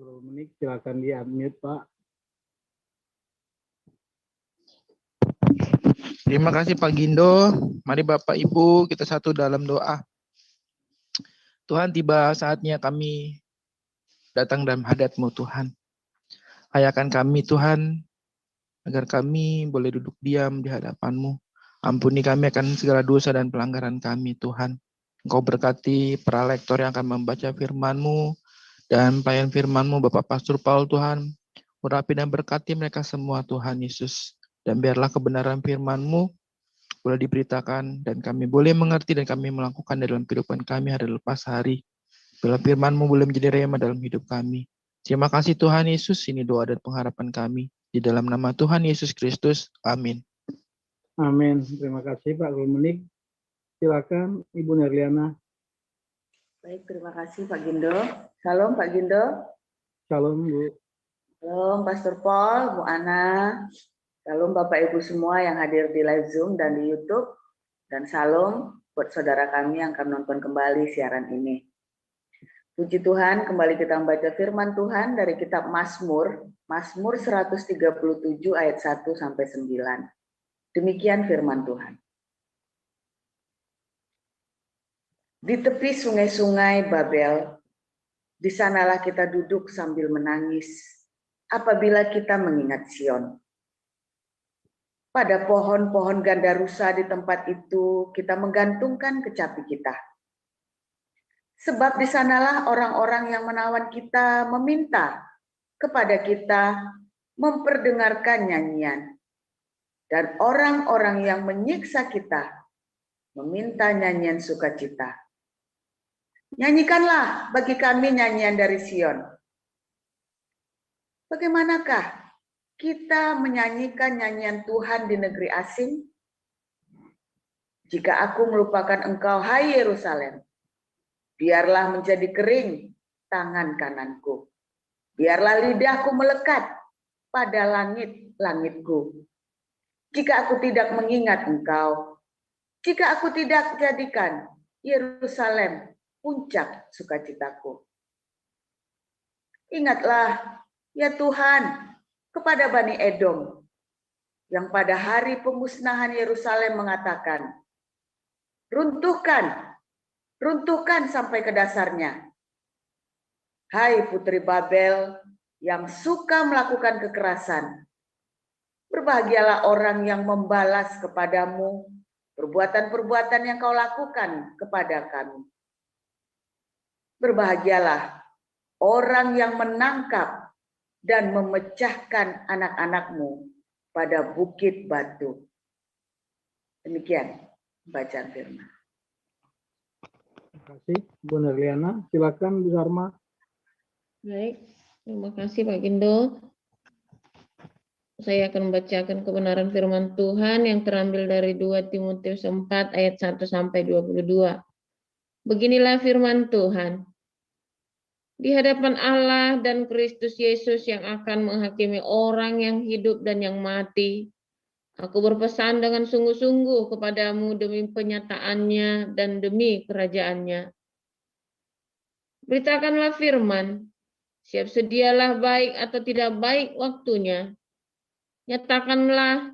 Guru Menik, silakan di unmute Pak. Terima kasih Pak Gindo. Mari Bapak Ibu kita satu dalam doa. Tuhan, tiba saatnya kami datang dalam hadirat-Mu Tuhan. Hayakan kami Tuhan, agar kami boleh duduk diam di hadapan-Mu. Ampuni kami akan segala dosa dan pelanggaran kami Tuhan. Engkau berkati para lektor yang akan membaca firman-Mu dan pelayan firman-Mu Bapak Pastor Paul Tuhan. Urapi dan berkati mereka semua Tuhan Yesus. Dan biarlah kebenaran firman-Mu boleh diberitakan dan kami boleh mengerti dan kami melakukan dalam kehidupan kami hari lepas hari. Bila firman-Mu boleh menjadi rema dalam hidup kami. Terima kasih Tuhan Yesus, ini doa dan pengharapan kami. Di dalam nama Tuhan Yesus Kristus. Amin. Amin. Terima kasih Pak Guru Menik. Silakan Ibu Nerliana. Baik, terima kasih Pak Gindo. Salam Pak Gindo. Shalom Bu. Salam Pastor Paul, Bu Ana. Salam Bapak Ibu semua yang hadir di live Zoom dan di YouTube. Dan salam buat saudara kami yang akan nonton kembali siaran ini. Puji Tuhan, kembali kita membaca firman Tuhan dari kitab Mazmur, Mazmur 137 ayat 1 sampai 9. Demikian firman Tuhan. Di tepi sungai-sungai Babel, di sanalah kita duduk sambil menangis apabila kita mengingat Sion. Pada pohon-pohon gandarusa di tempat itu kita menggantungkan kecapi kita. Sebab di sanalah orang-orang yang menawan kita meminta kepada kita memperdengarkan nyanyian. Dan orang-orang yang menyiksa kita meminta nyanyian sukacita. Nyanyikanlah bagi kami nyanyian dari Sion. Bagaimanakah kita menyanyikan nyanyian Tuhan di negeri asing? Jika aku melupakan engkau, hai Yerusalem, biarlah menjadi kering tangan kananku. Biarlah lidahku melekat pada langit-langitku. Jika aku tidak mengingat engkau, jika aku tidak jadikan Yerusalem puncak sukacitaku. Ingatlah, ya Tuhan, kepada Bani Edom, yang pada hari pemusnahan Yerusalem mengatakan, runtuhkan, runtuhkan sampai ke dasarnya. Hai putri Babel yang suka melakukan kekerasan, berbahagialah orang yang membalas kepadamu perbuatan-perbuatan yang kau lakukan kepada kami. Berbahagialah orang yang menangkap dan memecahkan anak-anakmu pada bukit batu. Demikian bacaan firman. Terima kasih Bu Nerliana. Silakan Bu Sarma. Baik, terima kasih Pak Gindo. Saya akan membacakan kebenaran firman Tuhan yang terambil dari 2 Timotius 4 ayat 1 sampai 22. Beginilah firman Tuhan. Di hadapan Allah dan Kristus Yesus yang akan menghakimi orang yang hidup dan yang mati, aku berpesan dengan sungguh-sungguh kepadamu demi penyataannya dan demi kerajaannya. Beritakanlah firman, siap sedialah baik atau tidak baik waktunya. Nyatakanlah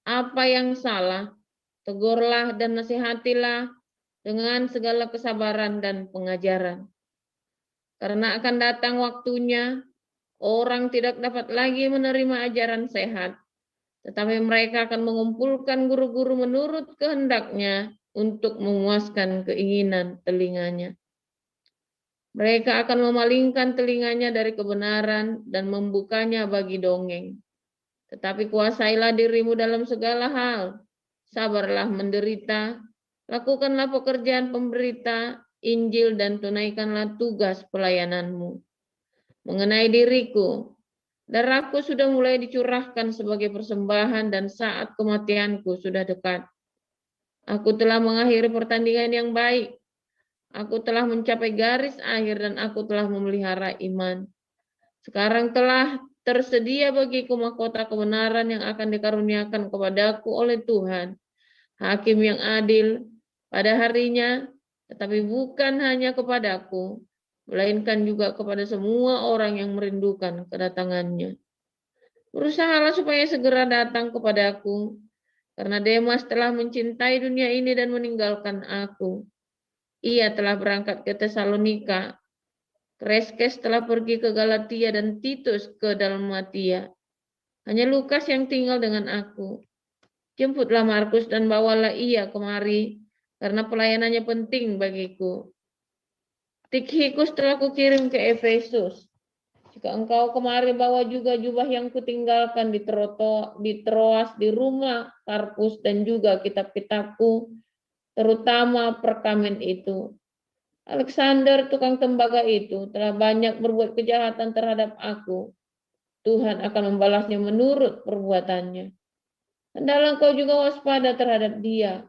apa yang salah, tegurlah dan nasihatilah dengan segala kesabaran dan pengajaran. Karena akan datang waktunya, orang tidak dapat lagi menerima ajaran sehat, tetapi mereka akan mengumpulkan guru-guru menurut kehendaknya untuk memuaskan keinginan telinganya. Mereka akan memalingkan telinganya dari kebenaran dan membukanya bagi dongeng. Tetapi kuasailah dirimu dalam segala hal, sabarlah menderita, lakukanlah pekerjaan pemberita Injil dan tunaikanlah tugas pelayananmu. Mengenai diriku, darahku sudah mulai dicurahkan sebagai persembahan dan saat kematianku sudah dekat. Aku telah mengakhiri pertandingan yang baik. Aku telah mencapai garis akhir dan aku telah memelihara iman. Sekarang telah tersedia bagiku mahkota kebenaran yang akan dikaruniakan kepadaku oleh Tuhan, Hakim yang adil, pada harinya, tetapi bukan hanya kepadaku, melainkan juga kepada semua orang yang merindukan kedatangannya. Berusahalah supaya segera datang kepadaku, karena Demas telah mencintai dunia ini dan meninggalkan aku. Ia telah berangkat ke Tesalonika, Kreskes telah pergi ke Galatia, dan Titus ke Dalmatia. Hanya Lukas yang tinggal dengan aku. Jemputlah Markus dan bawalah ia kemari, karena pelayanannya penting bagiku. Tikhikus telah kukirim ke Efesus. Jika engkau kemari, bawa juga jubah yang kutinggalkan di Troas di rumah Karpus, dan juga kitab-kitabku, terutama perkamen itu. Alexander, tukang tembaga itu, telah banyak berbuat kejahatan terhadap aku. Tuhan akan membalasnya menurut perbuatannya. Hendaklah engkau juga waspada terhadap dia,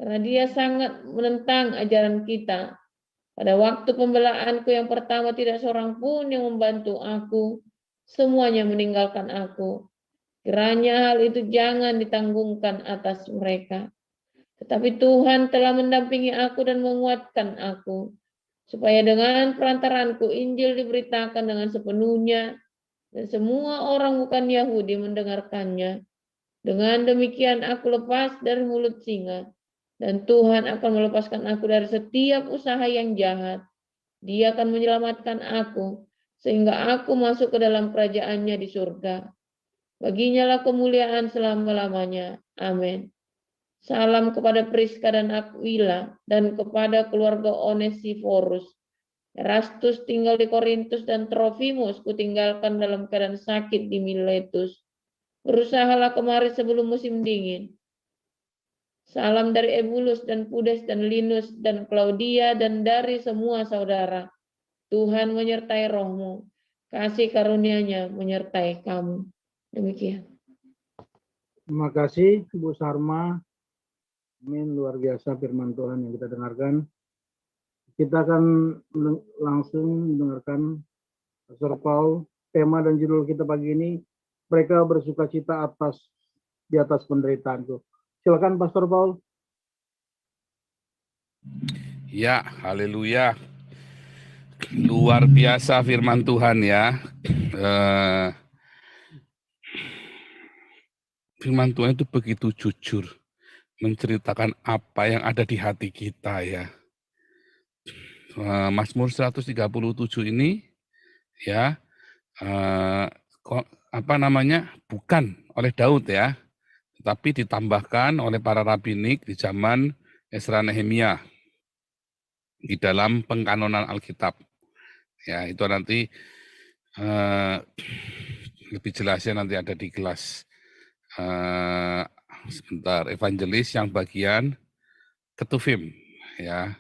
karena dia sangat menentang ajaran kita. Pada waktu pembelaanku yang pertama tidak seorang pun yang membantu aku. Semuanya meninggalkan aku. Kiranya hal itu jangan ditanggungkan atas mereka. Tetapi Tuhan telah mendampingi aku dan menguatkan aku, supaya dengan perantaranku Injil diberitakan dengan sepenuhnya, dan semua orang bukan Yahudi mendengarkannya. Dengan demikian aku lepas dari mulut singa, dan Tuhan akan melepaskan aku dari setiap usaha yang jahat. Dia akan menyelamatkan aku, sehingga aku masuk ke dalam kerajaan-Nya di surga. Baginya lah kemuliaan selama-lamanya. Amin. Salam kepada Priska dan Aquila, dan kepada keluarga Onesiforus. Erastus tinggal di Korintus, dan Trofimus kutinggalkan dalam keadaan sakit di Miletus. Berusahalah kemari sebelum musim dingin. Salam dari Ebulus dan Pudes dan Linus dan Claudia, dan dari semua saudara. Tuhan menyertai rohmu. Kasih karunia-Nya menyertai kamu. Demikian. Terima kasih Ibu Sarma. Amin, luar biasa firman Tuhan yang kita dengarkan. Kita akan langsung mendengarkan Pastor Paul. Tema dan judul kita pagi ini, mereka bersukacita di atas penderitaanku. Silakan Pastor Paul. Ya, haleluya. Luar biasa firman Tuhan ya. Firman Tuhan itu begitu jujur, menceritakan apa yang ada di hati kita ya. Mazmur 137 ini ya, bukan oleh Daud ya, tetapi ditambahkan oleh para rabinik di zaman Ezra Nehemia di dalam pengkanonan Alkitab. Ya, itu nanti lebih jelasnya nanti ada di kelas sebentar evangelis yang bagian Ketuvim ya.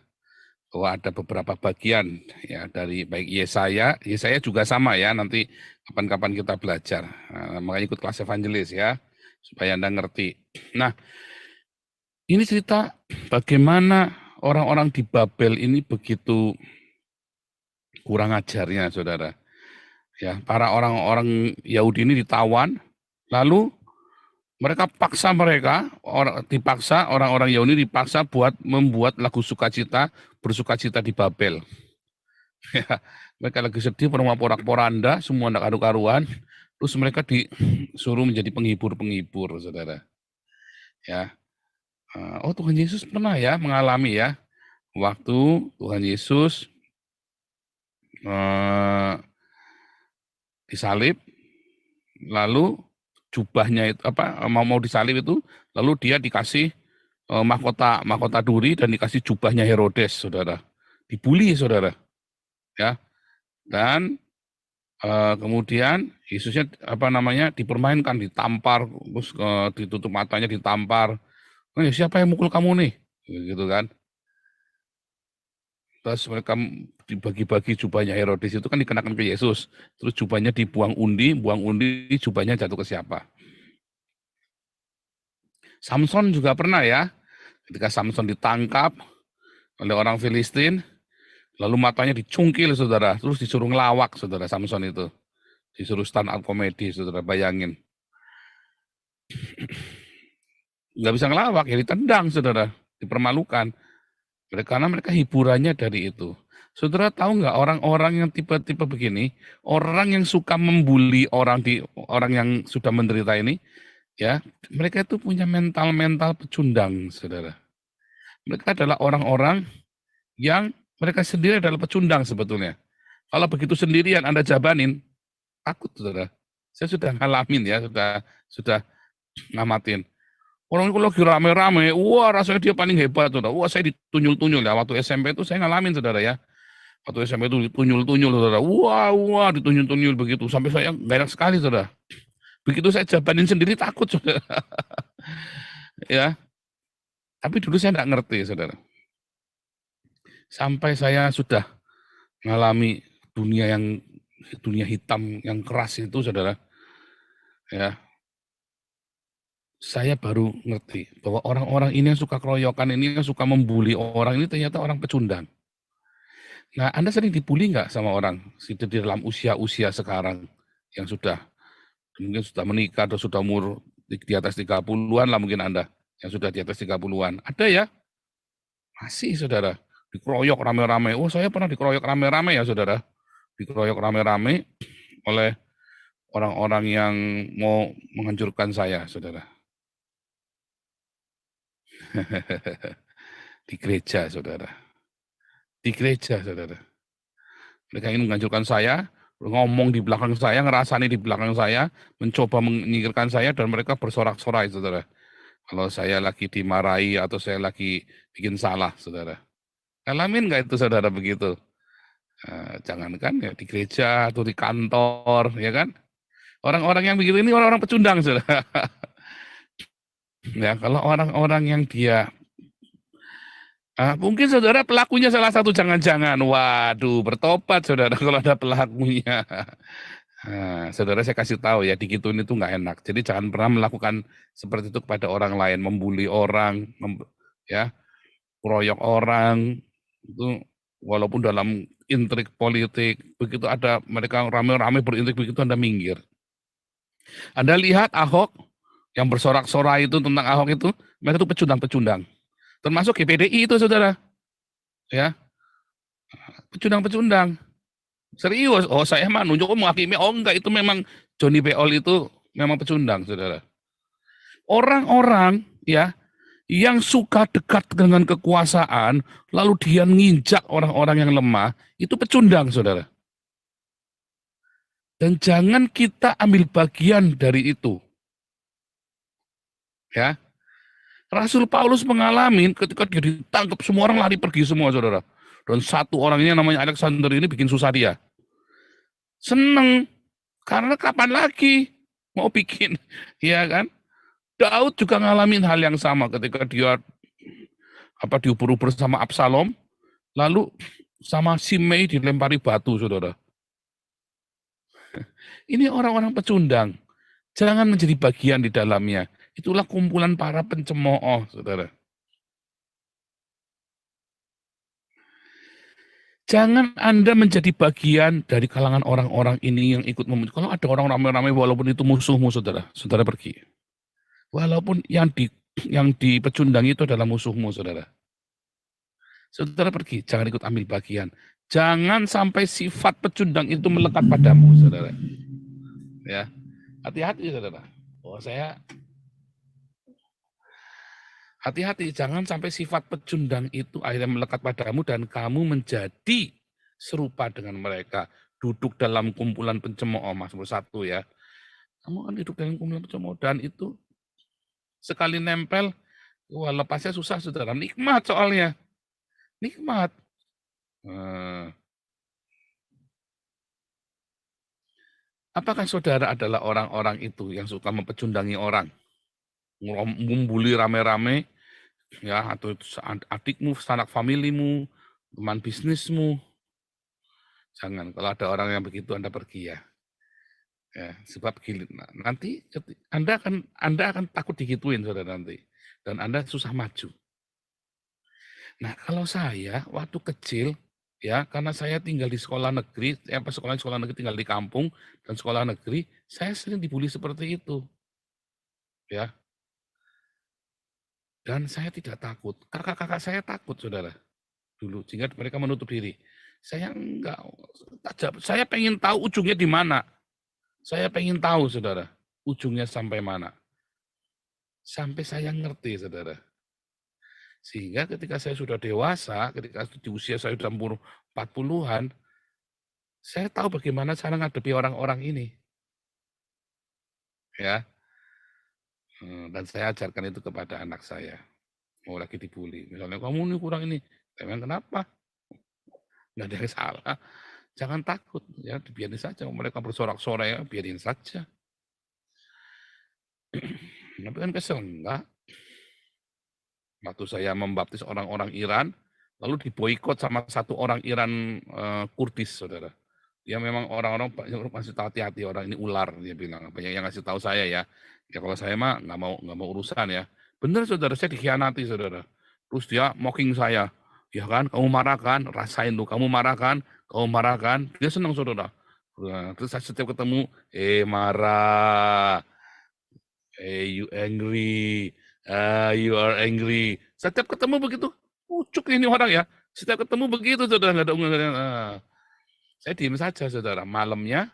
Bahwa ada beberapa bagian ya dari baik Yesaya juga sama ya, nanti kapan-kapan kita belajar. Makanya ikut kelas evangelis ya, supaya Anda ngerti. Nah, ini cerita bagaimana orang-orang di Babel ini begitu kurang ajarnya, saudara. Ya, para orang-orang Yahudi ini ditawan, lalu mereka dipaksa orang-orang Yahudi dipaksa buat membuat lagu sukacita, bersukacita di Babel. Ya, mereka lagi sedih, porak-poranda, semua tidak karu-karuan, terus mereka disuruh menjadi penghibur-penghibur, saudara. Ya, Tuhan Yesus pernah ya mengalami ya, waktu Tuhan Yesus disalib, lalu jubahnya itu mau disalib itu, lalu dia dikasih mahkota duri dan dikasih jubahnya Herodes, saudara. Dibully, saudara. Ya. Dan kemudian Yesusnya dipermainkan, ditampar, terus ditutup matanya, ditampar. Siapa yang mukul kamu nih? Gitu kan. Terus mereka dibagi-bagi jubahnya Herodes itu kan dikenakan ke Yesus. Terus jubahnya buang undi, jubahnya jatuh ke siapa? Samson juga pernah ya, ketika Samson ditangkap oleh orang Filistin, lalu matanya dicungkil, saudara, terus disuruh ngelawak, saudara, Samson itu. Disuruh stand up komedi, saudara, bayangin. Nggak bisa ngelawak, ya ditendang, saudara, dipermalukan. Karena mereka hiburannya dari itu. Saudara tahu nggak orang-orang yang tipe-tipe begini, orang yang suka membuli orang yang sudah menderita ini, ya, mereka itu punya mental pecundang, saudara. Mereka adalah orang-orang yang mereka sendiri adalah pecundang sebetulnya. Kalau begitu sendirian Anda jabanin, takut, saudara. Saya sudah ngalamin ya, sudah ngamatin. Orang itu lagi rame-rame, wah rasanya dia paling hebat, saudara. Wah saya ditunyul-tunyul ya, waktu SMP itu saya ngalamin, saudara ya. Waktu SMP itu ditunyul-tunyul, saudara. Wah, ditunyul-tunyul begitu. Sampai saya nggak enak sekali, saudara. Begitu saya jabanin sendiri, takut, saudara. Ya. Tapi dulu saya nggak ngerti, saudara. Sampai saya sudah mengalami dunia hitam yang keras itu, saudara. Ya. Saya baru ngerti bahwa orang-orang ini yang suka keroyokan ini, yang suka membuli orang ini ternyata orang pecundang. Nah, Anda sering dibully nggak sama orang di dalam usia-usia sekarang yang mungkin sudah menikah atau sudah umur di atas 30-an lah mungkin Anda yang sudah di atas 30-an. Ada ya? Masih, saudara. Dikeroyok rame-rame. Oh, saya pernah dikeroyok rame-rame ya, saudara. Dikeroyok rame-rame oleh orang-orang yang mau menghancurkan saya, saudara. Di gereja, saudara. Di gereja, saudara. Mereka ingin menghancurkan saya, ngomong di belakang saya, ngerasani di belakang saya, mencoba menyingkirkan saya, dan mereka bersorak-sorai, saudara. Kalau saya lagi dimarahi atau saya lagi bikin salah, saudara. Ngalamin nggak itu, saudara, begitu? Jangankan ya di gereja atau di kantor, ya kan? Orang-orang yang begitu ini orang-orang pecundang, saudara. Ya, kalau orang-orang yang dia mungkin saudara pelakunya salah satu, jangan-jangan, waduh, bertobat saudara kalau ada pelakunya. Saudara saya kasih tahu ya, digituin itu nggak enak. Jadi jangan pernah melakukan seperti itu kepada orang lain, membuli orang, ya, keroyok orang, itu walaupun dalam intrik politik, begitu ada mereka rame-rame berintrik begitu Anda minggir. Anda lihat Ahok yang bersorak-sorai itu tentang Ahok itu, mereka itu pecundang-pecundang. Termasuk GPDI itu, saudara. Ya. Pecundang-pecundang. Serius. Oh, saya mah nunjuk menghakimi. Oh, enggak, itu memang Johnny Beol itu memang pecundang, saudara. Orang-orang ya yang suka dekat dengan kekuasaan, lalu dia nginjak orang-orang yang lemah, itu pecundang, saudara. Dan jangan kita ambil bagian dari itu. Ya. Rasul Paulus mengalami ketika dia ditangkap, semua orang lari pergi semua, saudara. Dan satu orangnya namanya Alexander ini bikin susah dia. Seneng, karena kapan lagi mau bikin, ya kan? Daud juga ngalamin hal yang sama ketika dia diuber-uber sama Absalom, lalu sama Simei dilempari batu, saudara. Ini orang-orang pecundang. Jangan menjadi bagian di dalamnya. Itulah kumpulan para pencemooh, saudara. Jangan Anda menjadi bagian dari kalangan orang-orang ini yang ikut memuji. Kalau ada orang ramai-ramai walaupun itu musuhmu, saudara, saudara pergi. Walaupun yang dipecundang itu adalah musuhmu, saudara. Saudara pergi, jangan ikut ambil bagian. Jangan sampai sifat pecundang itu melekat padamu, saudara. Ya, hati-hati, saudara. Hati-hati, jangan sampai sifat pecundang itu akhirnya melekat padamu dan kamu menjadi serupa dengan mereka. Duduk dalam kumpulan pencemooh, Mazmur 1 ya. Kamu kan hidup dalam kumpulan pencemooh dan itu sekali nempel, wah lepasnya susah, saudara. Nikmat soalnya. Nikmat. Apakah saudara adalah orang-orang itu yang suka mempecundangi orang? Membuli rame-rame, ya, atau adikmu, sanak familimu, teman bisnismu. Jangan, kalau ada orang yang begitu Anda pergi ya. Ya, sebab nanti Anda akan takut digituin, saudara, nanti. Dan Anda susah maju. Nah, kalau saya waktu kecil, ya, karena saya tinggal di sekolah negeri, sekolah negeri tinggal di kampung, dan sekolah negeri, saya sering dibully seperti itu. Ya. Dan saya tidak takut. Kakak-kakak saya takut, saudara. Dulu, sehingga mereka menutup diri. Saya enggak. Saya pengen tahu ujungnya di mana. Saya pengen tahu, saudara, ujungnya sampai mana. Sampai saya ngerti, saudara. Sehingga ketika saya sudah dewasa, ketika di usia saya sudah umur 40-an, saya tahu bagaimana cara ngadepi orang-orang ini. Ya. Dan saya ajarkan itu kepada anak saya. Mau lagi dibully. Misalnya, kamu ini kurang ini. Emang kenapa? Nggak ada yang salah. Jangan takut, ya, dibiarin saja. Mereka bersorak-sorai, ya, biarin saja. Tapi kan kesel, enggak. Waktu saya membaptis orang-orang Iran, lalu diboikot sama satu orang Iran Kurdis, saudara. Dia memang orang-orang masih hati-hati, orang ini ular, dia bilang. Banyak yang ngasih tahu saya ya. Ya kalau saya mah nggak mau urusan ya. Benar, saudara, saya dikhianati, saudara. Terus dia mocking saya. Ya kan, kamu marah kan, rasain tuh, kamu marah kan, dia senang, saudara. Terus saya setiap ketemu, marah, you angry, you are angry. Setiap ketemu begitu, ucuk ini orang ya. Setiap ketemu begitu, saudara, nggak ada saya diem saja, saudara. Malamnya,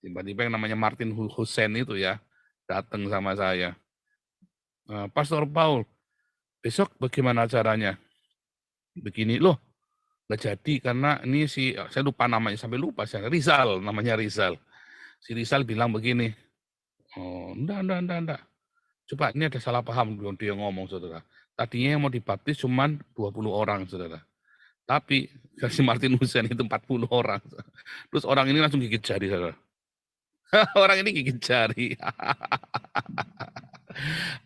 tiba-tiba yang namanya Martin Hussein itu ya, datang sama saya. Pastor Paul, besok bagaimana caranya? Begini, loh, nggak jadi karena ini saya lupa namanya, sampai lupa saya, Rizal, namanya Rizal. Si Rizal bilang begini, oh, enggak. Coba ini ada salah paham, dia ngomong, saudara. Tadinya yang mau dibaptis cuma 20 orang, saudara. Tapi si Martin Hussein itu 40 orang. Terus orang ini langsung gigit jari, saudara. Orang ini gigit jari.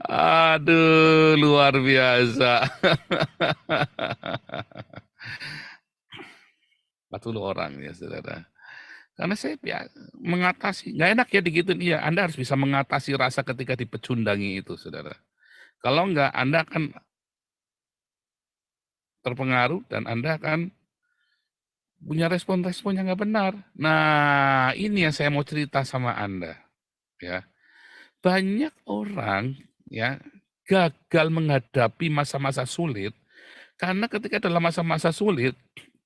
Aduh, luar biasa. 40 orang ya, saudara. Karena saya mengatasi, nggak enak ya digituin. Iya, Anda harus bisa mengatasi rasa ketika dipecundangi itu, saudara. Kalau enggak, Anda akan terpengaruh dan Anda akan punya respon-respon yang nggak benar. Nah, ini yang saya mau cerita sama Anda. Ya, banyak orang ya gagal menghadapi masa-masa sulit karena ketika dalam masa-masa sulit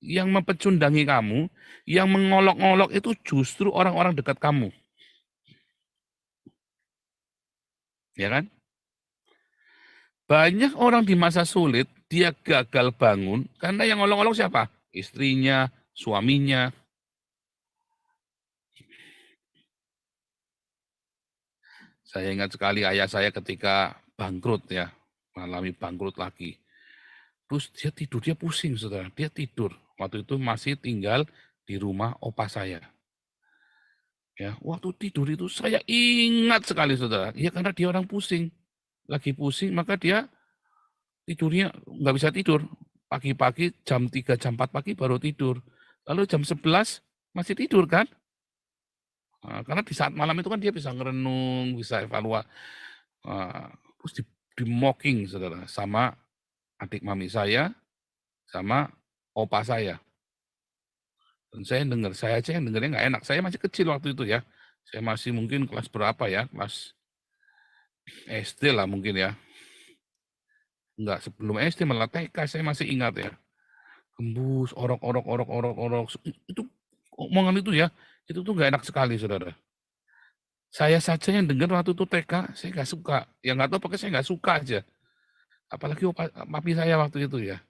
yang mempecundangi kamu, yang mengolok-olok itu justru orang-orang dekat kamu. Ya kan? Banyak orang di masa sulit dia gagal bangun karena yang ngolok-olok siapa? Istrinya, suaminya. Saya ingat sekali ayah saya ketika bangkrut ya, mengalami bangkrut lagi. Terus dia tidur, dia pusing, saudara. Dia tidur. Waktu itu masih tinggal di rumah opa saya. Ya, waktu tidur itu saya ingat sekali, saudara. Ya karena dia orang pusing. Lagi pusing, maka dia tidurnya nggak bisa tidur. Pagi-pagi jam 3, jam 4 pagi baru tidur. Lalu jam 11 masih tidur kan? Nah, karena di saat malam itu kan dia bisa ngerenung, bisa evaluasi. Terus di mocking, saudara, sama adik mami saya, sama opa saya. Dan saya aja yang dengarnya nggak enak. Saya masih kecil waktu itu ya. Saya masih mungkin kelas berapa ya, kelas SD lah mungkin ya. Enggak, sebelum SD malah TK saya masih ingat ya. Gembus, orok. Itu omongan itu ya, itu tuh nggak enak sekali, saudara. Saya saja yang dengar waktu itu TK, saya nggak suka. Ya nggak tahu pokoknya saya nggak suka aja. Apalagi papi saya waktu itu ya.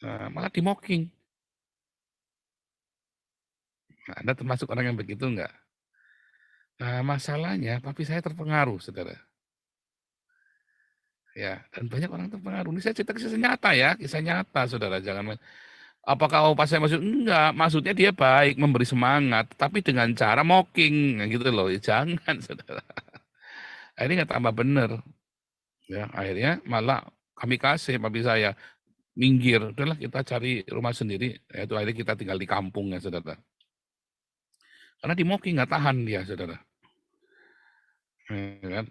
Nah, malah di mocking. Nah, Anda termasuk orang yang begitu enggak? Nah, masalahnya papi saya terpengaruh, saudara. Ya, dan banyak orang terpengaruh. Ini saya cerita kisah nyata ya, kisah nyata, saudara. Jangan apakah opa saya maksud enggak? Maksudnya dia baik, memberi semangat, tapi dengan cara mocking, gitu loh. Ya, jangan, saudara. Akhirnya nggak tambah bener. Ya, akhirnya malah kami kasih papi saya minggir. Udahlah kita cari rumah sendiri. Itu akhirnya kita tinggal di kampung ya, saudara. Karena di mocking nggak tahan dia, saudara. Ya kan?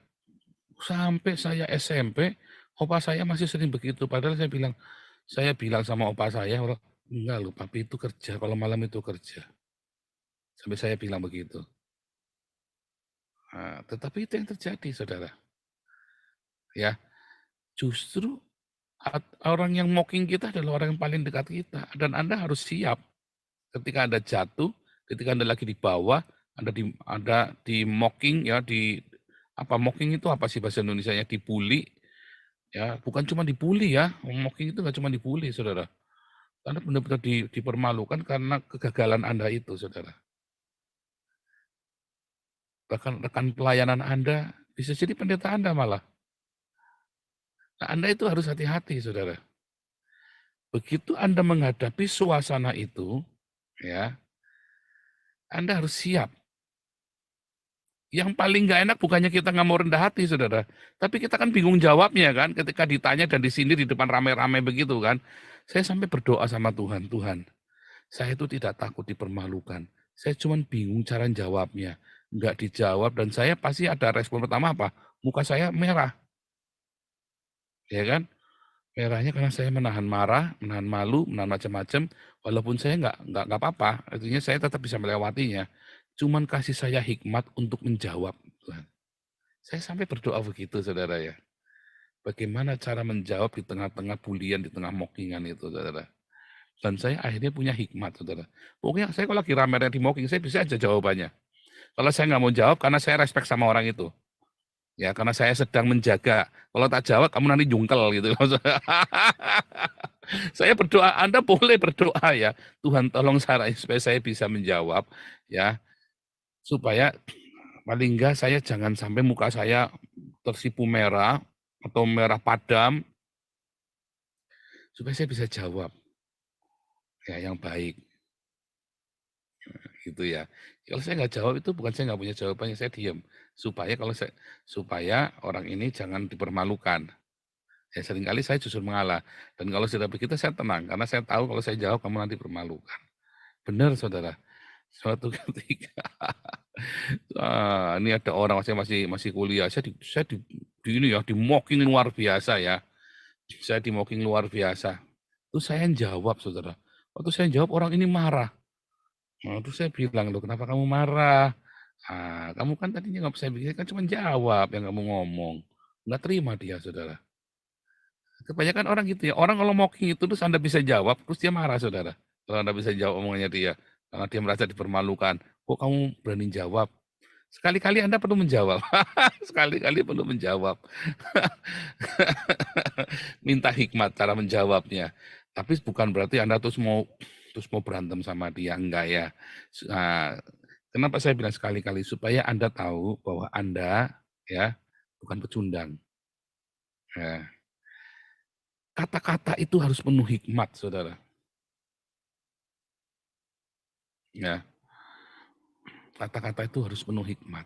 Sampai saya SMP, opa saya masih sering begitu. Padahal saya bilang sama opa saya, enggak loh, papi itu kerja, kalau malam itu kerja. Sampai saya bilang begitu. Nah, tetapi itu yang terjadi, saudara. Ya, justru orang yang mocking kita adalah orang yang paling dekat kita. Dan Anda harus siap. Ketika Anda jatuh, ketika Anda lagi di bawah, ada di mocking ya, mocking itu apa sih bahasa Indonesianya? Dibully ya, bukan cuma dibully ya. Mocking itu nggak cuma dibully, Saudara. Anda benar-benar dipermalukan karena kegagalan Anda itu, Saudara. Bahkan rekan pelayanan Anda bisa jadi pendeta Anda malah. Nah, Anda itu harus hati-hati, Saudara. Begitu Anda menghadapi suasana itu, ya, Anda harus siap. Yang paling nggak enak bukannya kita nggak mau rendah hati, Saudara. Tapi kita kan bingung jawabnya kan, ketika ditanya dan di sini di depan rame-rame begitu kan. Saya sampai berdoa sama Tuhan, Tuhan, saya itu tidak takut dipermalukan. Saya cuma bingung cara jawabnya. Nggak dijawab dan saya pasti ada respon pertama apa? Muka saya merah. Ya kan? Merahnya karena saya menahan marah, menahan malu, menahan macam-macam. Walaupun saya nggak apa-apa, artinya saya tetap bisa melewatinya. Cuman kasih saya hikmat untuk menjawab, Tuhan. Saya sampai berdoa begitu, Saudara ya. Bagaimana cara menjawab di tengah-tengah bulian, di tengah mockingan itu, Saudara. Dan saya akhirnya punya hikmat, Saudara. Pokoknya saya kalau lagi rame-rame di mocking, saya bisa aja jawabannya. Kalau saya nggak mau jawab, karena saya respect sama orang itu. Ya, karena saya sedang menjaga. Kalau tak jawab, kamu nanti jungkel gitu. Saya berdoa, Anda boleh berdoa ya. Tuhan tolong saya supaya saya bisa menjawab ya. Supaya paling enggak saya jangan sampai muka saya tersipu merah atau merah padam. Supaya saya bisa jawab. Ya, yang baik. Gitu ya. Kalau saya nggak jawab itu bukan saya nggak punya jawabannya, saya diam. Supaya orang ini jangan dipermalukan. Ya seringkali saya justru mengalah. Dan kalau sudah begitu saya tenang, karena saya tahu kalau saya jawab kamu nanti dipermalukan. Benar, Saudara. Suatu ketika, ini ada orang saya masih kuliah, saya ini ya, di mocking luar biasa ya. Saya di mocking luar biasa. Terus saya jawab, Saudara. Waktu saya jawab orang ini marah. Nah, terus saya bilang, loh kenapa kamu marah? Kamu kan tadinya nggak bisa bikin, kan cuma jawab yang kamu ngomong. Nggak terima dia, Saudara. Kebanyakan orang gitu ya, orang kalau mocking itu terus Anda bisa jawab, terus dia marah, Saudara. Kalau Anda bisa jawab omongannya dia, karena dia merasa dipermalukan. Kok kamu berani jawab? Sekali-kali Anda perlu menjawab. Sekali-kali perlu menjawab. Minta hikmat cara menjawabnya. Tapi bukan berarti Anda terus mau berantem sama dia, enggak ya. Kenapa saya bilang sekali-kali? Supaya Anda tahu bahwa Anda ya bukan pecundang. Ya. Kata-kata itu harus penuh hikmat, Saudara. Ya. Kata-kata itu harus penuh hikmat.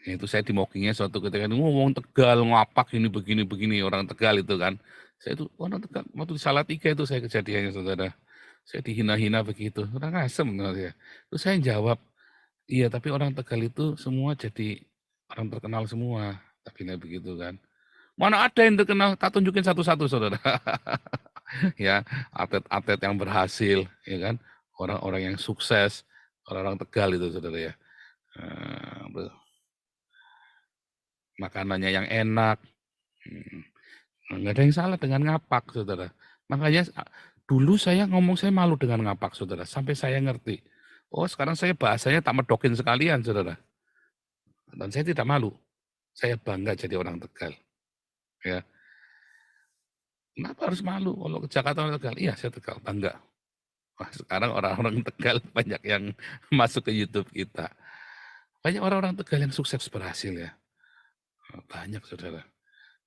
Itu saya di mockingnya suatu ketika ngomong Tegal, ngapak ini begini orang Tegal itu kan. Saya itu orang Tegal, waktu di Salatiga itu saya kejadiannya, Saudara. Saya dihina-hina begitu, orang asem ya. Terus saya jawab, iya tapi orang Tegal itu semua jadi orang terkenal semua. Tapi nggak begitu kan. Mana ada yang terkenal, tak tunjukin satu-satu, Saudara. Ya, atlet-atlet yang berhasil, ya kan. Orang-orang yang sukses, orang-orang Tegal itu, Saudara ya. Makanannya yang enak. Nggak ada yang salah dengan ngapak, Saudara. Makanya dulu saya ngomong saya malu dengan ngapak, Saudara. Sampai saya ngerti. Oh, sekarang saya bahasanya tak medokin sekalian, Saudara. Dan saya tidak malu. Saya bangga jadi orang Tegal. Ya. Kenapa harus malu? Kalau ke Jakarta orang Tegal, iya saya Tegal, bangga. Wah, sekarang orang-orang Tegal banyak yang masuk ke YouTube kita. Banyak orang-orang Tegal yang sukses berhasil ya. Banyak, Saudara.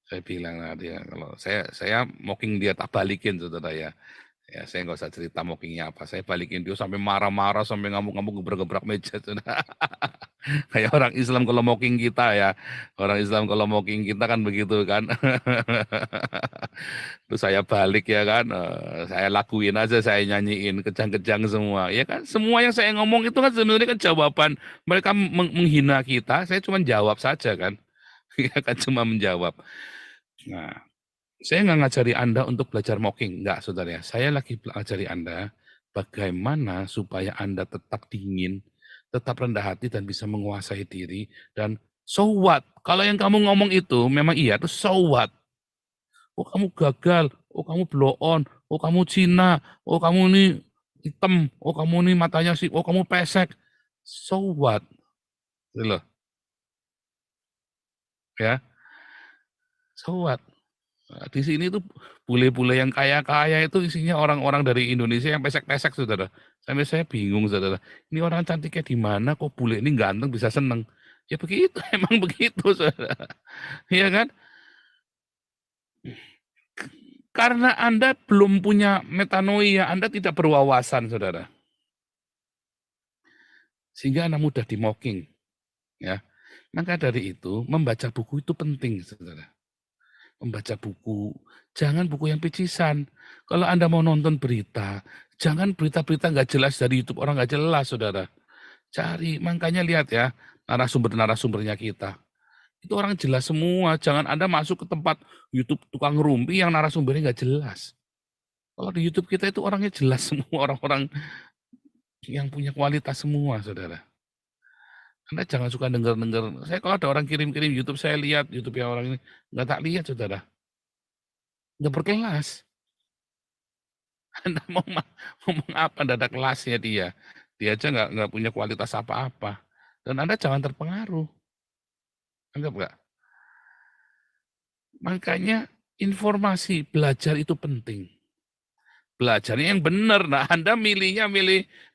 Saya bilang tadi ya, kalau saya mocking dia tak balikin, Saudara ya. Ya saya nggak usah cerita mockingnya apa. Saya balikin dia sampai marah-marah, sampai ngamuk-ngamuk gebrak-gebrak meja. Saudara. Kayak orang Islam kalau mocking kita ya. Orang Islam kalau mocking kita kan begitu kan. Terus saya balik ya kan. Saya lakuin aja, saya nyanyiin kejang-kejang semua. Ya kan, semua yang saya ngomong itu kan sebenarnya kan jawaban. Mereka menghina kita, saya cuma jawab saja kan. Ya kan cuma menjawab. Nah, saya nggak ngajari Anda untuk belajar mocking, enggak, Saudara ya. Saya lagi ngajari Anda bagaimana supaya Anda tetap dingin, tetap rendah hati dan bisa menguasai diri dan So what? Kalau yang kamu ngomong itu memang iya, terus so what? Oh kamu gagal, oh kamu blow on, oh kamu Cina, oh kamu ini hitam, oh kamu ini matanya sih, oh kamu pesek. So what? Gitu loh. Ya, so what? Nah, di sini tuh bule-bule yang kaya-kaya itu isinya orang-orang dari Indonesia yang pesek-pesek, saudara. Sampai saya bingung, saudara. Ini orang cantiknya di mana? Kok bule ini ganteng bisa seneng? Ya begitu, emang begitu, saudara. Iya kan? Karena Anda belum punya metanoia, Anda tidak berwawasan, saudara. Sehingga Anda mudah di-mocking. Ya. Maka dari itu, membaca buku itu penting, saudara. Membaca buku, jangan buku yang picisan. Kalau Anda mau nonton berita, jangan berita-berita nggak jelas dari YouTube, orang nggak jelas, saudara. Cari, makanya lihat ya, narasumber-narasumbernya kita. Itu orang jelas semua, jangan Anda masuk ke tempat YouTube tukang rumpi yang narasumbernya nggak jelas. Kalau di YouTube kita itu orangnya jelas semua, orang-orang yang punya kualitas semua, saudara. Anda jangan suka dengar-dengar. Saya kalau ada orang kirim-kirim YouTube, saya lihat YouTube yang orang ini, nggak tak lihat, saudara. Nggak berkelas. Anda mau ngomong apa, nggak ada kelasnya dia. Dia aja nggak punya kualitas apa-apa. Dan Anda jangan terpengaruh. Anggap nggak? Makanya informasi, belajar itu penting. Belajarnya yang benar. Nah, Anda milihnya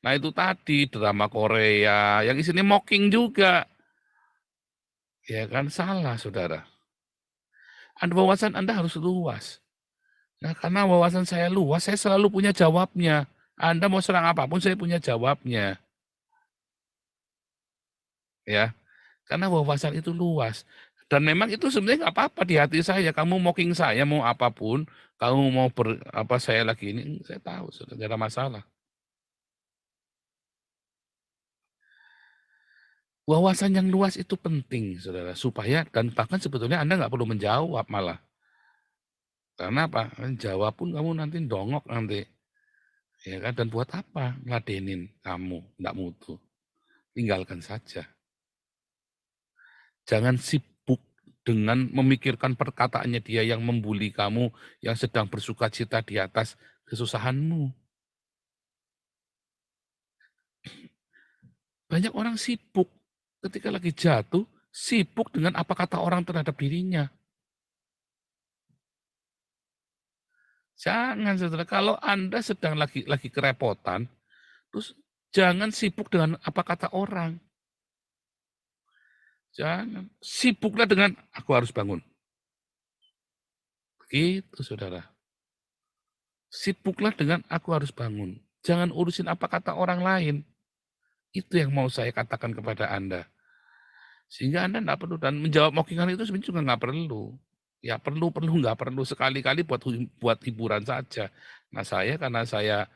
nah itu tadi, drama Korea, yang isinya mocking juga. Ya kan, salah, saudara. Wawasan Anda harus luas. Nah, karena wawasan saya luas, saya selalu punya jawabnya. Anda mau serang apapun, saya punya jawabnya. Ya, karena wawasan itu luas. Dan memang itu sebenarnya nggak apa-apa di hati saya. Kamu mocking saya mau apapun, kamu mau saya lagi ini, saya tahu, sudah nggak ada masalah. Wawasan yang luas itu penting, saudara, supaya dan bahkan sebetulnya Anda nggak perlu menjawab malah. Karena apa? Jawab pun kamu nanti dongok nanti. Ya kan? Dan buat apa ngeladenin kamu? Nggak mutu. Tinggalkan saja. Jangan sibuk dengan memikirkan perkataannya dia yang membuli kamu, yang sedang bersuka cita di atas kesusahanmu. Banyak orang sibuk ketika lagi jatuh, sibuk dengan apa kata orang terhadap dirinya. Jangan, saudara. Kalau Anda sedang lagi kerepotan, terus jangan sibuk dengan apa kata orang. Jangan. Sibuklah dengan aku harus bangun. Begitu, saudara. Sibuklah dengan aku harus bangun. Jangan urusin apa kata orang lain. Itu yang mau saya katakan kepada Anda. Sehingga Anda nggak perlu, dan menjawab mockingan itu sebenarnya juga nggak perlu. Ya perlu nggak perlu, sekali-kali buat hiburan saja. Nah karena saya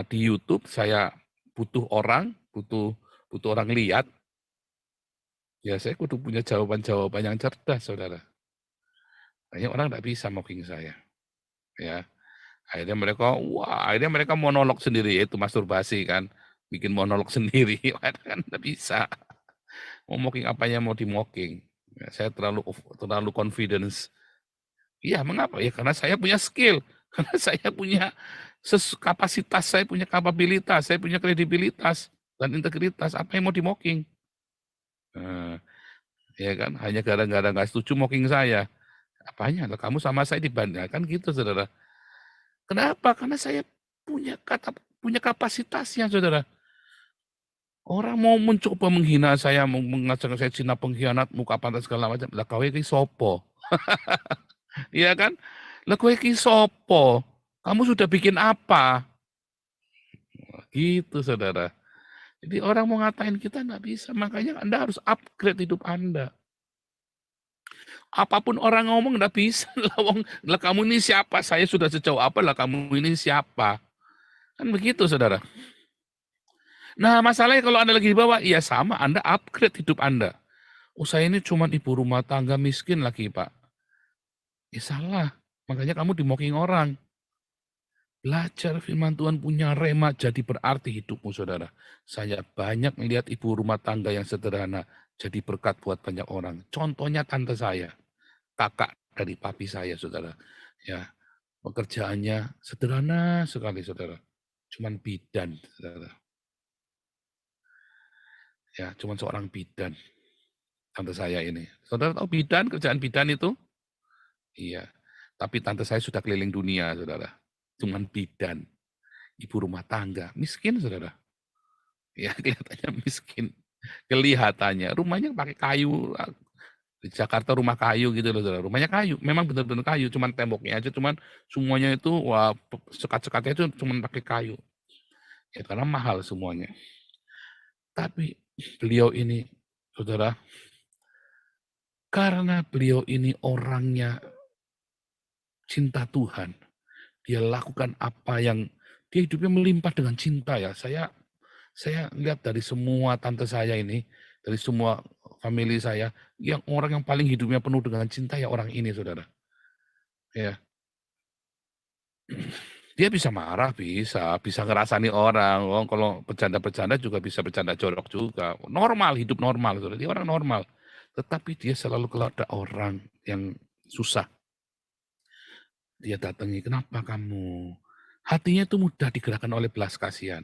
di YouTube, saya butuh orang lihat, ya saya kudu punya jawaban-jawaban yang cerdas, saudara. Banyak orang nggak bisa mocking saya. Ya, akhirnya mereka monolog sendiri, yaitu masturbasi kan, bikin monolog sendiri, kan nggak bisa. Mau mocking apanya mau di mocking. Ya, saya terlalu confidence. Iya, mengapa? Ya karena saya punya skill, karena saya punya kapasitas, saya punya kapabilitas, saya punya kredibilitas dan integritas. Apa yang mau di mocking? Nah, ya kan, hanya gara-gara nggak setuju mocking saya. Apanya? Kamu sama saya dibandingkan gitu, saudara. Kenapa? Karena saya punya kapasitasnya, saudara. Orang mau mencoba menghina saya, mengatakan saya Cina pengkhianat, muka pantas segala macam. Lah kowe iki sopo? Iya kan? Lah kowe iki sopo? Kamu sudah bikin apa? Gitu, saudara. Jadi orang mau ngatain kita nggak bisa. Makanya Anda harus upgrade hidup Anda. Apapun orang ngomong nggak bisa. Lah kamu ini siapa? Saya sudah sejauh apa lah kamu ini siapa? Kan begitu, saudara. Nah, masalahnya kalau Anda lagi di bawah, ya sama, Anda upgrade hidup Anda. Oh, saya ini cuma ibu rumah tangga miskin lagi, Pak. Ya salah. Makanya kamu di-mocking orang. Belajar firman Tuhan, punya rema, jadi berarti hidupmu, saudara. Saya banyak melihat ibu rumah tangga yang sederhana, jadi berkat buat banyak orang. Contohnya tante saya, kakak dari papi saya, saudara. Ya, pekerjaannya sederhana sekali, saudara. Cuman bidan, saudara. Ya, cuman seorang bidan, tante saya ini. Saudara tahu bidan, kerjaan bidan itu? Iya, tapi tante saya sudah keliling dunia, saudara. Cuman bidan, ibu rumah tangga, miskin, saudara. Ya, kelihatannya miskin. Kelihatannya, rumahnya pakai kayu. Di Jakarta rumah kayu gitu loh, saudara. Rumahnya kayu, memang benar-benar kayu, cuman temboknya aja, cuman semuanya itu, wah, sekat-sekatnya itu cuman pakai kayu. Ya, karena mahal semuanya. Tapi beliau ini, saudara, karena beliau ini orangnya cinta Tuhan, dia lakukan apa yang dia hidupnya melimpah dengan cinta ya. Saya lihat dari semua tante saya ini, dari semua family saya, yang orang yang paling hidupnya penuh dengan cinta ya orang ini, saudara. Ya, dia bisa marah, bisa ngerasani orang. Oh, kalau bercanda-bercanda juga bisa bercanda jorok juga. Normal, hidup normal, saudara. Dia orang normal. Tetapi dia selalu kalau ada orang yang susah, dia datangi, kenapa kamu? Hatinya itu mudah digerakkan oleh belas kasihan.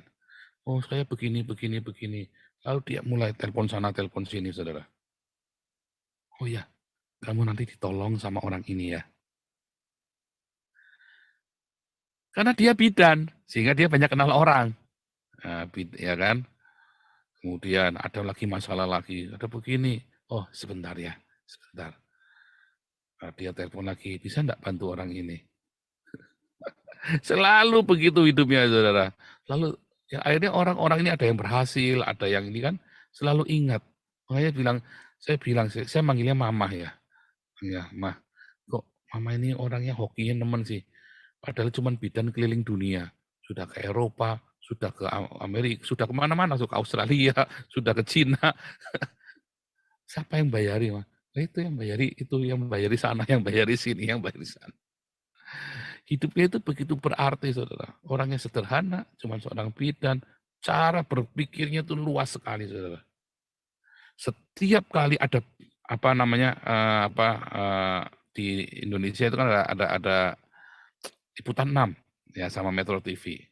Oh, saya begini, begini, begini. Lalu dia mulai telepon sana, telepon sini, saudara. Oh ya, kamu nanti ditolong sama orang ini ya. Karena dia bidan, sehingga dia banyak kenal orang. Nah, ya kan? Kemudian ada lagi masalah lagi, ada begini. Oh, sebentar ya, sebentar. Nah, dia telepon lagi, bisa enggak bantu orang ini? Selalu begitu hidupnya, saudara. Lalu ya akhirnya orang-orang ini ada yang berhasil, ada yang ini kan selalu ingat. Makanya saya manggilnya Mama ya. Ya, Mah, kok Mama ini orangnya hokinya nemen sih. Padahal cuma bidan keliling dunia. Sudah ke Eropa, sudah ke Amerika, sudah kemana-mana, sudah ke Australia, sudah ke Cina. Siapa yang bayari, Mah? Nah, itu yang bayari sana, yang bayari sini, yang bayari sana. Hidupnya itu begitu berarti, saudara. Orangnya sederhana, cuma seorang bidan. Cara berpikirnya itu luas sekali, saudara. Setiap kali ada di Indonesia itu kan ada liputan 6 ya sama Metro TV.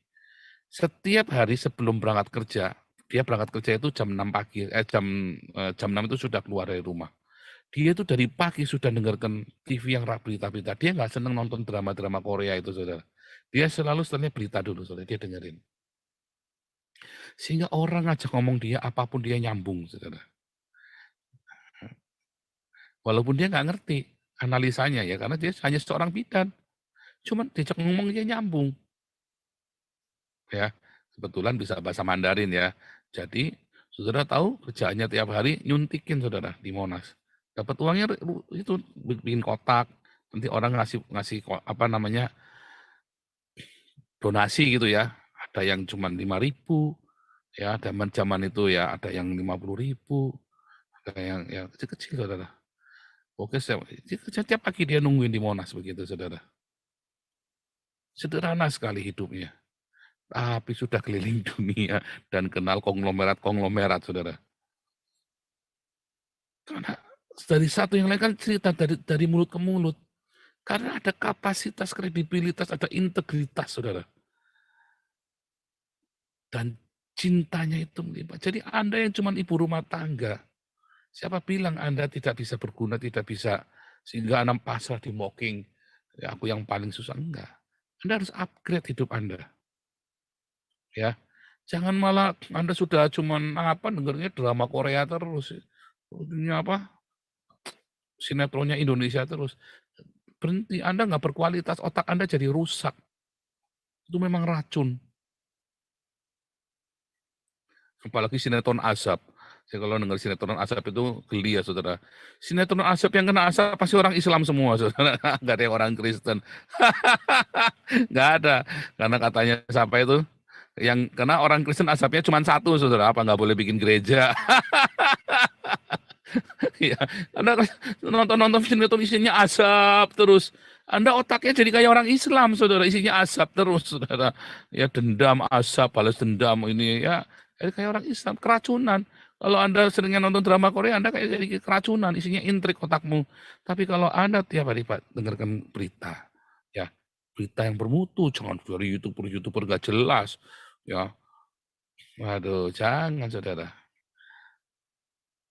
Setiap hari sebelum berangkat kerja, dia berangkat kerja itu jam 6 pagi, jam 6 itu sudah keluar dari rumah. Dia itu dari pagi sudah dengarkan TV yang berita-berita. Dia nggak seneng nonton drama-drama Korea itu, saudara. Dia selalu setelahnya berita dulu, saudara. Dia dengerin. Sehingga orang ngajak ngomong dia, apapun dia nyambung, saudara. Walaupun dia nggak ngerti analisanya ya, karena dia hanya seorang bidan. Cuman diajak ngomong dia nyambung. Ya, kebetulan bisa bahasa Mandarin ya. Jadi, saudara tahu kerjaannya tiap hari nyuntikin, saudara, di Monas. Dapat uangnya itu bikin kotak, nanti orang ngasih donasi gitu ya. Ada yang cuma 5.000, ya, zaman itu ya ada yang 50.000, ada yang ya kecil-kecil, saudara. Oke, setiap pagi dia nungguin di Monas begitu, saudara. Sederhana sekali hidupnya. Tapi sudah keliling dunia dan kenal konglomerat, saudara. Karena dari satu yang lain kan cerita dari mulut ke mulut. Karena ada kapasitas, kredibilitas, ada integritas, saudara. Dan cintanya itu melimpah. Jadi Anda yang cuma ibu rumah tangga, siapa bilang Anda tidak bisa berguna, tidak bisa, sehingga Anda pasrah di mocking, ya aku yang paling susah, enggak. Anda harus upgrade hidup Anda. Ya, jangan malah Anda sudah cuman dengernya drama Korea terus, sinetronnya Indonesia terus. Berhenti, Anda nggak berkualitas, otak Anda jadi rusak. Itu memang racun. Apalagi sinetron azab. Saya kalau dengar sinetron azab itu geli ya, saudara. Sinetron azab yang kena azab pasti orang Islam semua, saudara. Nggak ada yang orang Kristen. Nggak ada. Karena katanya sampai itu, yang kena orang Kristen azabnya cuma satu, saudara. Apa nggak boleh bikin gereja? Ya, Anda nonton sinetron isinya azab terus. Anda otaknya jadi kayak orang Islam, saudara. Isinya azab terus, saudara. Ya, dendam, azab, balas dendam ini ya. Kayak orang Islam, keracunan. Kalau Anda seringnya nonton drama Korea, Anda kayak jadi keracunan, isinya intrik otakmu. Tapi kalau Anda tiap hari Pak dengarkan berita, ya berita yang bermutu, jangan dari YouTuber gak jelas, ya. Waduh, jangan saudara.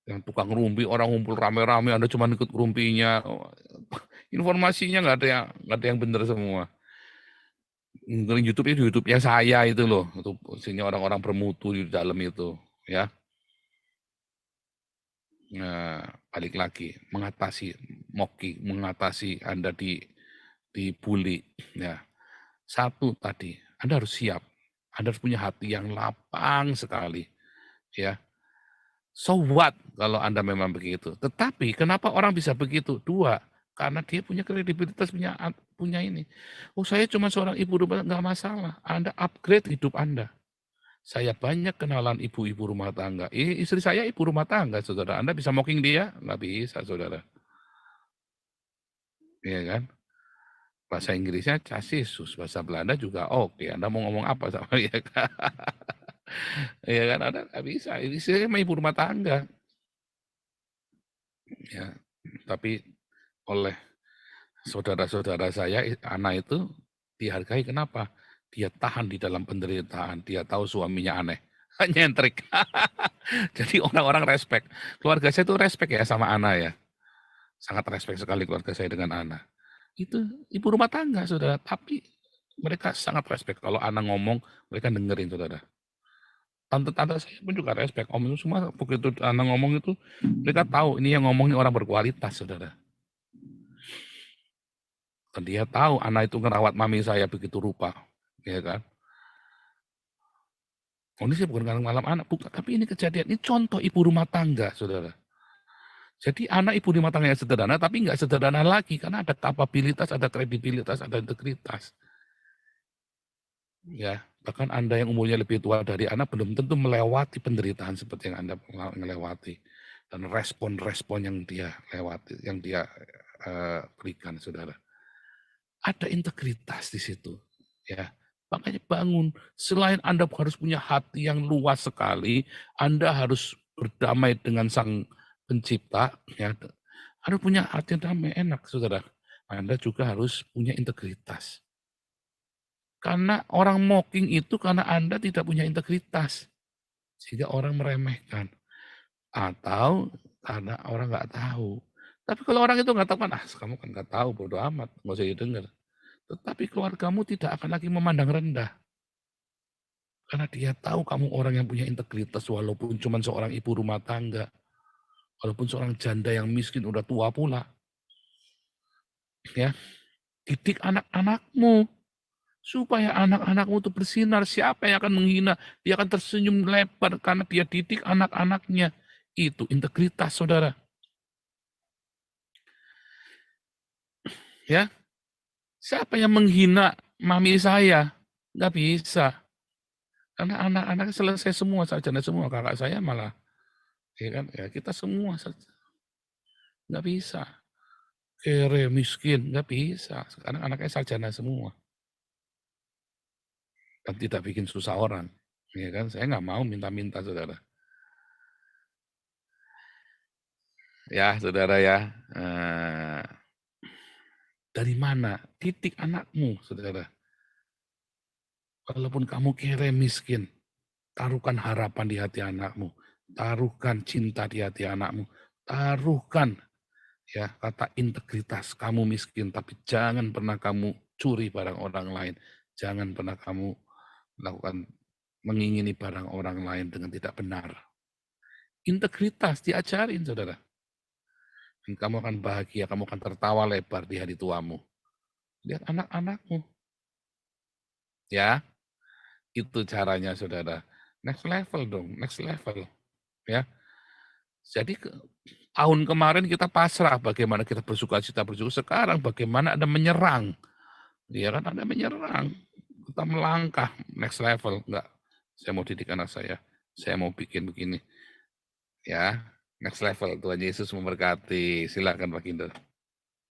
Yang tukang ngerumpi, orang ngumpul rame-rame, Anda cuma ikut ngerumpinya. Informasinya nggak ada yang benar semua. YouTube itu YouTube yang saya itu loh, itu isinya orang-orang bermutu di dalam itu, ya. Nah, balik lagi mengatasi mengatasi Anda dibully, ya. Satu tadi, Anda harus siap. Anda harus punya hati yang lapang sekali, ya. So what kalau Anda memang begitu. Tetapi kenapa orang bisa begitu? Dua, karena dia punya kredibilitas, punya ini. Oh, saya cuma seorang ibu rumah, nggak masalah. Anda upgrade hidup Anda. Saya banyak kenalan ibu-ibu rumah tangga. Istri saya ibu rumah tangga, saudara. Anda bisa mocking dia? Nggak bisa, saudara. Iya kan? Bahasa Inggrisnya casisus, bahasa Belanda juga oke. Anda mau ngomong apa sama dia? Iya kan? Anda nggak bisa. Ini saya ibu rumah tangga. Ya, tapi oleh saudara-saudara saya, anak itu dihargai kenapa? Dia tahan di dalam penderitaan, dia tahu suaminya aneh. Nyentrik. Jadi orang-orang respect. Keluarga saya itu respect ya sama Ana ya. Sangat respect sekali keluarga saya dengan Ana. Itu ibu rumah tangga, saudara. Tapi mereka sangat respect. Kalau Ana ngomong, mereka dengerin, saudara. Tante-tante saya pun juga respect. Om itu semua begitu Ana ngomong itu, mereka tahu ini yang ngomong ini orang berkualitas, saudara. Dan dia tahu Ana itu ngerawat mami saya begitu rupa. Ya kan? Oh, ini saya bukan malam anak, bukan, tapi ini kejadian, ini contoh ibu rumah tangga, saudara. Jadi anak ibu rumah tangga yang sederhana, tapi nggak sederhana lagi, karena ada kapabilitas, ada kredibilitas, ada integritas. Ya, bahkan Anda yang umurnya lebih tua dari anak belum tentu melewati penderitaan seperti yang Anda melewati. Dan respon-respon yang dia lewati, yang dia berikan, saudara. Ada integritas di situ, ya. Makanya bangun, selain Anda harus punya hati yang luas sekali, Anda harus berdamai dengan Sang Pencipta, ya. Anda punya hati yang damai, enak, saudara. Anda juga harus punya integritas. Karena orang mocking itu karena Anda tidak punya integritas. Sehingga orang meremehkan. Atau karena orang nggak tahu. Tapi kalau orang itu nggak tahu kan, kamu kan nggak tahu, bodo amat, nggak usah didengar. Tetapi keluargamu tidak akan lagi memandang rendah. Karena dia tahu kamu orang yang punya integritas, walaupun cuma seorang ibu rumah tangga. Walaupun seorang janda yang miskin, udah tua pula. Ya, didik anak-anakmu. Supaya anak-anakmu itu bersinar. Siapa yang akan menghina? Dia akan tersenyum lebar karena dia didik anak-anaknya. Itu integritas, saudara. Ya, siapa yang menghina mami saya? Nggak bisa. Karena anak-anak selesai semua, sarjana semua. Kakak saya malah, ya kan, ya kita semua nggak bisa. Kere, miskin, nggak bisa. Sekarang anaknya sarjana semua. Dan tidak bikin susah orang. Ya kan, saya nggak mau minta-minta, saudara. Ya, saudara ya. Dari mana? Didik anakmu, saudara. Walaupun kamu kere miskin, taruhkan harapan di hati anakmu. Taruhkan cinta di hati anakmu. Taruhkan ya kata integritas. Kamu miskin, tapi jangan pernah kamu curi barang orang lain. Jangan pernah kamu melakukan mengingini barang orang lain dengan tidak benar. Integritas diajarin, saudara. Dan kamu akan bahagia, kamu akan tertawa lebar di hari tuamu. Lihat anak-anakmu. Ya, itu caranya, saudara. Next level dong, next level. Ya. Jadi tahun kemarin kita pasrah, bagaimana kita bersuka-cita bersyukur. Sekarang bagaimana Anda menyerang. Ya kan, Anda menyerang. Kita melangkah, next level. Enggak, saya mau didik anak saya mau bikin begini. Ya, next level. Tuhan Yesus memberkati. Silakan Pak Kindo.